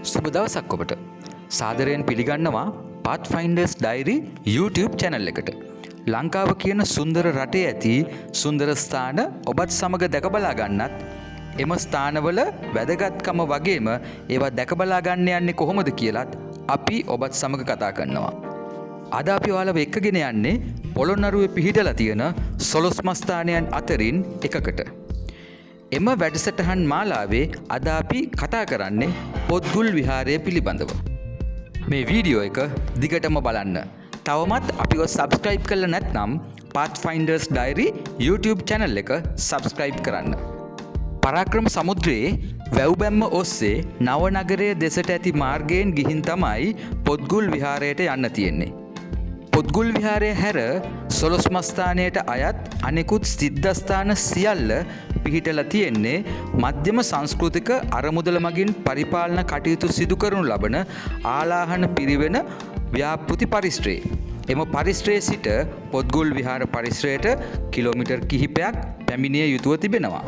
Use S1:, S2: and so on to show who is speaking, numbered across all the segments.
S1: සුබ දවසක් ඔබට. සාදරයෙන් පිළිගන්නවා Pathfinders Diary YouTube channel එකට. ලංකාව කියන සුන්දර රටේ ඇති සුන්දර ස්ථාන ඔබත් සමග දැක බලා ගන්නත් එම ස්ථානවල වැදගත්කම වගේම ඒවා දැක බලා ගන්න යන්නේ කොහොමද කියලාත් අපි ඔබත් සමග කතා කරනවා. අද අපි ඔයාලව එක්කගෙන යන්නේ පොළොන්නරුවේ පිහිටලා තියෙන 12 ස්ථානයන් අතරින් එකකට. එම වැඩසටහන් මාලාවේ අද අපි කතා කරන්නේ පොත්ගුල් විහාරය පිළිබඳව. මේ වීඩියෝ එක දිගටම බලන්න. තවමත් අපිව සබස්ක්‍රයිබ් කරලා නැත්නම් Pathfinders Diary YouTube channel එක සබස්ක්‍රයිබ් කරන්න. පරාක්‍රම සමුද්‍රයේ වැව්බැම්ම ඔස්සේ නවනගරයේ දෙසට ඇති මාර්ගයෙන් ගිහින් තමයි පොත්ගුල් විහාරයට යන්න තියෙන්නේ. පොත්ගුල් විහාරය හැර 12 ස්ථානයට අයත් අනෙකුත් සිද්ධස්ථාන සියල්ල පිහිටලා තියෙන්නේ මධ්‍යම සංස්කෘතික අරමුදල මගින් පරිපාලන කටයුතු සිදු කරනු ලබන ආලාහන පිරිවෙන ව්‍යාපෘති පරිශ්‍රයේ. එම පරිශ්‍රයේ සිට පොත්ගුල් විහාර පරිශ්‍රයට කිලෝමීටර් කිහිපයක් පැමිණිය යුතුව තිබෙනවා.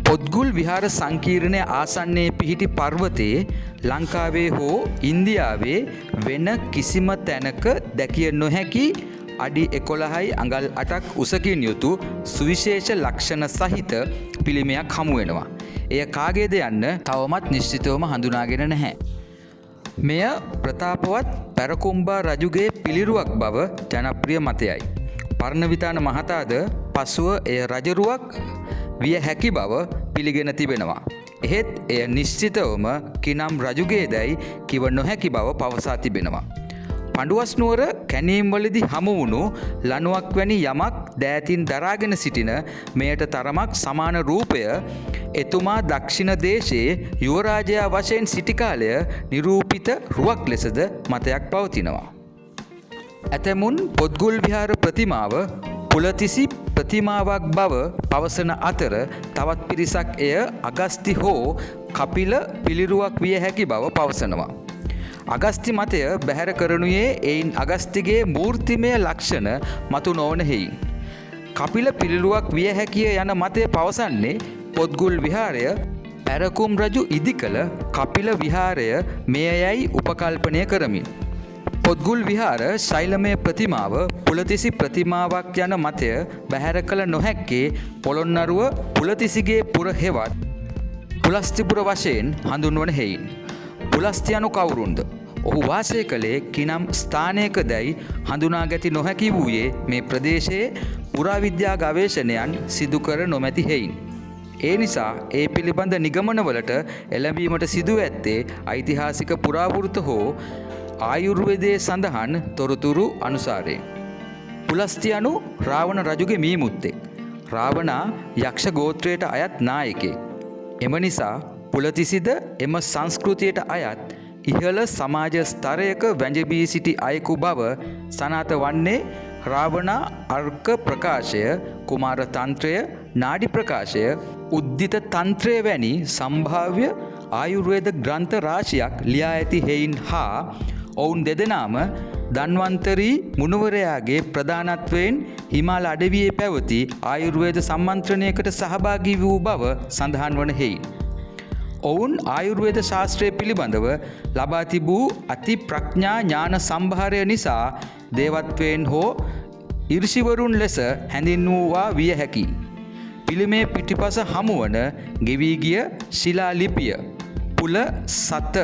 S1: පොත්ගුල් විහාර සංකීර්ණය ආසන්නයේ පිහිටි පර්වතයේ ලංකාවේ හෝ ඉන්දියාවේ වෙන කිසිම තැනක දැකිය නොහැකි අඩි 11යි අඟල් 8ක් උසකින් යුතු සුවිශේෂ ලක්ෂණ සහිත පිළිමයක් හමු වෙනවා. එය කාගේද යන්න තවමත් නිශ්චිතවම හඳුනාගෙන නැහැ. මෙය ප්‍රතාපවත් පැරකුම්බා රජුගේ පිළිරුවක් බව ජනප්‍රිය මතයයි. පර්ණවිතාන මහතාද පසුව එය රජරුවක් විය හැකි බව පිළිගෙන තිබෙනවා. එහෙත් එය නිශ්චිතවම කිනම් රජුගේදැයි කිව නොහැකි බව පවසා තිබෙනවා. පඬුවස් නුවර කැණීම්වලදී හමු වුණු ලණුවක් වැනි යමක් දෑතින් දරාගෙන සිටින මෙයට තරමක් සමාන රූපය එතුමා දක්ෂිණ දේශයේ යුවරාජයා වශයෙන් සිටි කාලය නිරූපිත රුවක් ලෙසද මතයක් පවතිනවා. ඇතැමුන් පොත්ගුල් විහාර ප්‍රතිමාව පුලතිසි ප්‍රතිමාවක් බව පවසන අතර තවත් පිරිසක් එය අගස්ති හෝ කපිල පිළිරුවක් විය හැකි බව පවසනවා. අගස්ති මතය බැහැර කරනුයේ එයින් අගස්තිගේ මූර්තිමය ලක්ෂණ මතු නොවන හෙයින්. කපිල පිළිරුවක් විය හැකිය යන මතය පවසන්නේ පොත්ගුල් විහාරය පැරකුම් රජු ඉදි කළ කපිල විහාරය මෙයයි උපකල්පනය කරමින්. පොත්ගුල් විහාර ශෛලමය ප්‍රතිමාව පුලතිසි ප්‍රතිමාවක් යන මතය බැහැර කළ නොහැක්කේ පොළොන්නරුව පුලතිසිගේ පුර හෙවත් පුලස්තිපුර වශයෙන් හඳුන්වන හෙයින්. පුලස්ති යනු කවුරුන්ද? ඔහු වාසය කළේ කිනම් ස්ථානයක දැයි හඳුනා ගැති නොහැකි වූයේ මේ ප්‍රදේශයේ පුරාවිද්‍යා ගවේෂණයන් සිදු කර නොමැති හෙයින්. ඒ නිසා ඒ පිළිබඳ නිගමනවලට එළඹීමට සිදුව ඇත්තේ ඓතිහාසික පුරාවෘත හෝ ආයුර්වේදයේ සඳහන් තොරතුරු අනුසාරයෙන්. පුලස්ති යනු රාවණ රජුගේ මීමුත්තෙක්. රාවණා යක්ෂ ගෝත්‍රයට අයත් නායකයෙක්. එම නිසා පුලතිසිද එම සංස්කෘතියට අයත් ඉහළ සමාජ ස්තරයක වැජඹී සිටි අයෙකු බව සනාත වන්නේ රාවණා අර්ක ප්‍රකාශය, කුමාර තන්ත්‍රය, නාඩි ප්‍රකාශය, උද්දිත තන්ත්‍රය වැනි සම්භාව්‍ය ආයුර්වේද ග්‍රන්ථ රාශියක් ලියා ඇති හෙයින් හා ඔවුන් දෙදෙනාම ධන්වන්තරී මුනිවරයාගේ ප්‍රධානත්වයෙන් හිමාල අඩවියේ පැවති ආයුර්වේද සම්මන්ත්‍රණයකට සහභාගී වූ බව සඳහන් වන හෙයින්. ඔවුන් ආයුර්වේද ශාස්ත්‍රය පිළිබඳව ලබා තිබූ අති ප්‍රඥා ඥාන සම්භාරය නිසා දේවත්වයෙන් හෝ ඍෂිවරුන් ලෙස හැඳින්වූවා විය හැකි. පිළිමේ පිටිපස හමුවන ගෙවී ගිය ශිලා ලිපිය පුල සත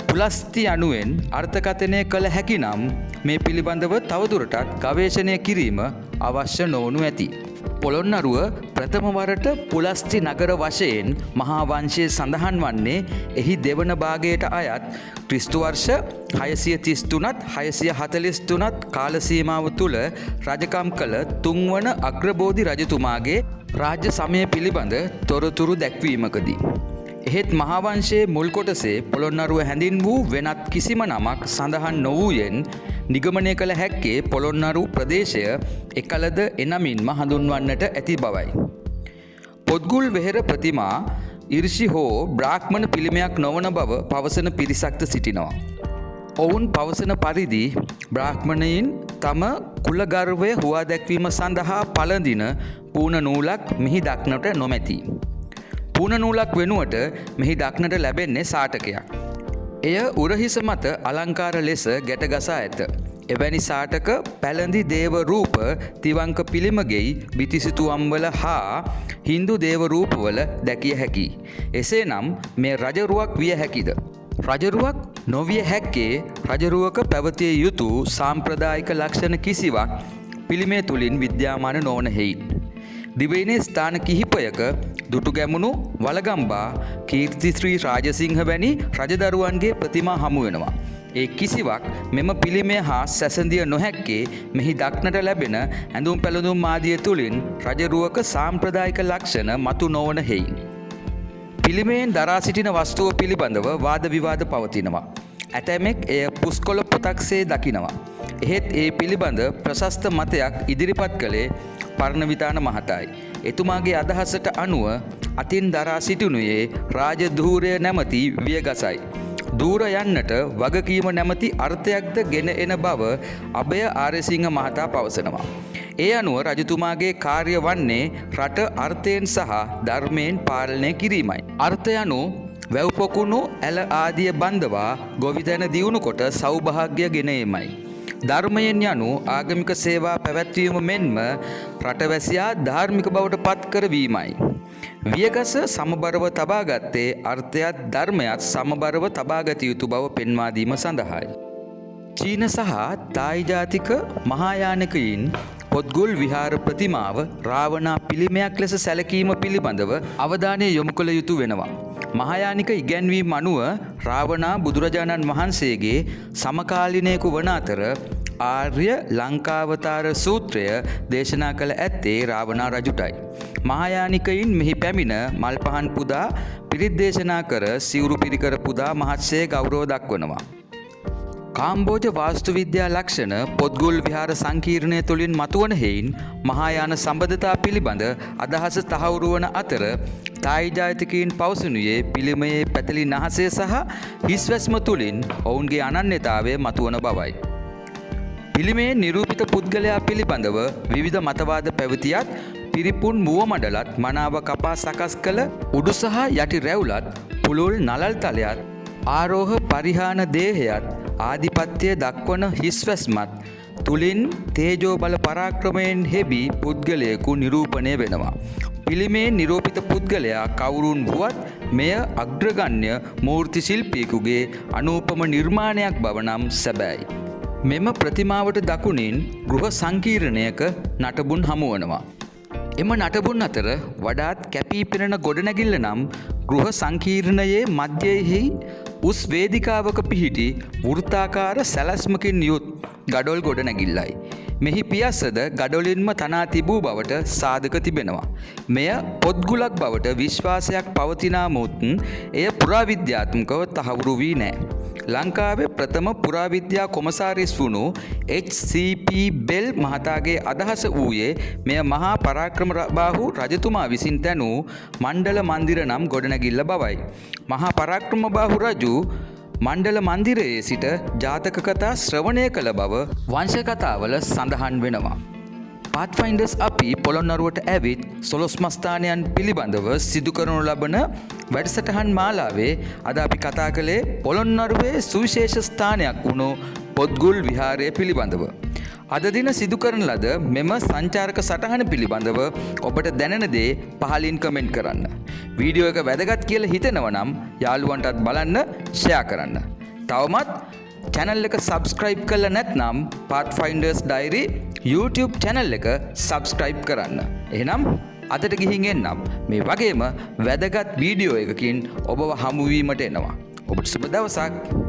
S1: පුලස්ති යනුවෙන් අර්ථකථනය කළ හැකි නම් මේ පිළිබඳව තවදුරටත් ගවේෂණය කිරීම අවශ්‍ය නොවනු ඇති. පොළොන්නරුව ප්‍රථම වරට පුලස්ති නගර වශයෙන් මහා වංශයේ සඳහන් වන්නේ එහි දෙවන භාගයට අයත් ක්‍රිස්තු වර්ෂ 633ත් 643ත් කාල සීමාව තුල රජකම් කළ තුන්වන අග්‍රබෝධි රජතුමාගේ රාජ්‍ය සමය පිළිබඳ තොරතුරු දැක්වීමකදී. එහෙත් මහා වංශයේ මුල් කොටසේ පොළොන්නරුව හැඳින් වූ වෙනත් කිසිම නමක් සඳහන් නොවූයෙන් නිගමනය කළ හැක්කේ පොළොන්නරු ප්‍රදේශය එකලද එනමින්ම හඳුන්වන්නට ඇති බවයි. පොත්ගුල් වෙහෙර ප්‍රතිමා ඍෂි හෝ බ්‍රාහ්මණ පිළිමයක් නොවන බව පවසන පිරිසක්ද සිටිනවා. ඔවුන් පවසන පරිදි බ්‍රාහ්මණයින් තම කුලගර්වය හුවා දැක්වීම සඳහා පළඳින පූර්ණ නූලක් මෙහි දක්නට නොමැති. පුන නූලක් වෙනුවට මෙහි දක්නට ලැබෙන්නේ සාටකයක්. එය උරහිස මත අලංකාර ලෙස ගැට ගසා ඇත. එවැනි සාටක පැළඳි දේව රූප තිවංක පිළිමගෙයි බිතිසිතුවම්වල හා හින්දු දේව රූපවල දැකිය හැකියි. එසේනම් මේ රජරුවක් විය හැකිද? රජරුවක් නොවිය හැක්කේ රජරුවක පැවතිය යුතු සාම්ප්‍රදායික ලක්ෂණ කිසිවක් පිළිමේ තුලින් විද්‍යාමාන නොවන හේයින්. දිවයිනේ ස්ථාන කිහිපයක දුටු ගැමුණු වලගම්බා කීර්තිශ්‍රී රාජසිංහ වැනි රජදරුවන්ගේ ප්‍රතිමා හමු වෙනවා. ඒ කිසිවක් මෙම පිළිමය හා සැසඳිය නොහැක්කේ මෙහි දක්නට ලැබෙන ඇඳුම් පැළඳුම් ආදිය තුලින් රජරුවක සාම්ප්‍රදායික ලක්ෂණ මතු නොවන හේයින්. පිළිමයෙන් දරා සිටින වස්තුව පිළිබඳව වාද විවාද පවතිනවා. ඇතැමෙක් එය පුස්කොළ පොතක්සේ දකිනවා. එහෙත් ඒ පිළිබඳ ප්‍රශස්ත මතයක් ඉදිරිපත් කළේ පර්ණවිතාන මහතායි. එතුමාගේ අදහසට අනුව අතින් දරා සිටිනුයේ රාජධූරය නැමති වියගසයි. දූර යන්නට වගකීම නැමති අර්ථයක්ද ගෙන එන බව අභය ආරසිංහ මහතා පවසනවා. ඒ අනුව රජතුමාගේ කාර්ය වන්නේ රට අර්ථයෙන් සහ ධර්මයෙන් පාලනය කිරීමයි. අර්ථය අනු වැව්පොකුණු ඇල ආදිය බන්ධවා ගොවිතැන දියුණු කොට සෞභාග්‍ය ගෙන ඒමයි. ධර්මයෙන් යනු ආගමික සේවා පැවැත්වීම මෙන්ම රටවැසියා ධාර්මික බවට පත් කරවීමයි. වියගස සමබරව තබාගත්තේ අර්ථයත් ධර්මයත් සමබරව තබාගත යුතු බව පෙන්වා දීම සඳහායි. චීන සහ තායි ජාතික මහායානිකයින් පොත්ගුල් විහාර ප්‍රතිමාව රාවණා පිළිමයක් ලෙස සැලකීම පිළිබඳව අවධානය යොමු කළ යුතු වෙනවා. මහායානික ඉගැන්වීම් අනුව රාවණා බුදුරජාණන් වහන්සේගේ සමකාලීනයෙකු වන අතර ආර්ය ලංකාවතාර සූත්‍රය දේශනා කළ ඇත්තේ රාවණා රජුටයි. මහායානිකයින් මෙහි පැමිණ මල් පහන් පුදා පිරිත් දේශනා කර සිවුරු පිරිකර පුදා මහත්සේ ගෞරව දක්වනවා. කාම්බෝජ වාස්තු විද්‍යා ලක්ෂණ පොත්ගුල් විහාර සංකීර්ණය තුළින් මතුවන හේයින් මහායාන සම්බන්ධතා පිළිබඳ අදහස තහවුරු වන අතර තායි ජාතිකයින් පවසනුයේ පිළිමයේ පැතලි නහසය සහ හිස්වැස්ම තුළින් ඔවුන්ගේ අනන්‍යතාවය මතුවන බවයි. පිළිමේ නිරූපිත පුද්ගලයා පිළිබඳව විවිධ මතවාද පැවතියත් පිරිපුන් මුව මඩලත් මනාව කපා සකස් කළ උඩු සහ යටි රැවුලත් පුළුල් නලල් තලයත් ආරෝහ පරිහාන දේහයත් ආධිපත්‍යය දක්වන හිස්වැස්මත් තුළින් තේජෝ බල පරාක්‍රමයෙන් හෙබි පුද්ගලයෙකු නිරූපණය වෙනවා. පිළිමේ නිරූපිත පුද්ගලයා කවුරුන් වුවත් මෙය අග්‍රගණ්‍ය මූර්ති ශිල්පියෙකුගේ අනූපම නිර්මාණයක් බව නම් සැබෑයි. මෙම ප්‍රතිමාවට දකුණින් ගෘහ සංකීර්ණයක නටබුන් හමුවනවා. එම නටබුන් අතර වඩාත් කැපී පෙනෙන ගොඩනැගිල්ල නම් ගෘහ සංකීර්ණයේ මධ්‍යයෙහි උස් වේදිකාවක පිහිටි වෘත්තාකාර සැලැස්මකින් යුත් ගඩොල් ගොඩනැගිල්ලයි. මෙහි පියස්සද ගඩොලින්ම තනා තිබූ බවට සාධක තිබෙනවා. මෙය පොත්ගුලක් බවට විශ්වාසයක් පවතිනාමුත් එය පුරාවිද්‍යාත්මකව තහවුරු වී නෑ. ලංකාවේ ප්‍රථම පුරාවිද්‍යා කොමසාරිස් වුණු HCP බෙල් මහතාගේ අදහස වූයේ මෙය මහා පරාක්‍රමබාහු රජතුමා විසින් තැනූ මණ්ඩල මන්දිර නම් ගොඩනැගිල්ල බවයි. මහා පරාක්‍රමබාහු රජු මණ්ඩල මන්දිරයේ සිට ජාතක කතා ශ්‍රවණය කළ බව වංශ කතාවල සඳහන් වෙනවා. පාත්ෆයින්ඩර්ස් අපි පොළොන්නරුවට ඇවිත් සොළොස් මස්ථානයන් පිළිබඳව සිදු කරනු ලබන වැඩසටහන් මාලාවේ අද අපි කතා කළේ පොළොන්නරුවේ සුවිශේෂ ස්ථානයක් වුණු පොත්ගුල් විහාරය පිළිබඳව. අද දින සිදු කරන ලද මෙම සංචාරක සටහන පිළිබඳව ඔබට දැනෙන දේ පහලින් කමෙන්ට් කරන්න. වීඩියෝ එක වැදගත් කියලා හිතෙනවා නම් යාළුවන්ටත් බලන්න, ෂෙයා කරන්න. තවමත් channel එක subscribe කරලා නැත්නම් Pathfinders Diary YouTube channel එක subscribe කරන්න. එහෙනම් අදට ගිහින් එන්නම්. මේ වගේම වැදගත් වීඩියෝ එකකින් ඔබව හමු වීමට එනවා. ඔබට සුබ දවසක්.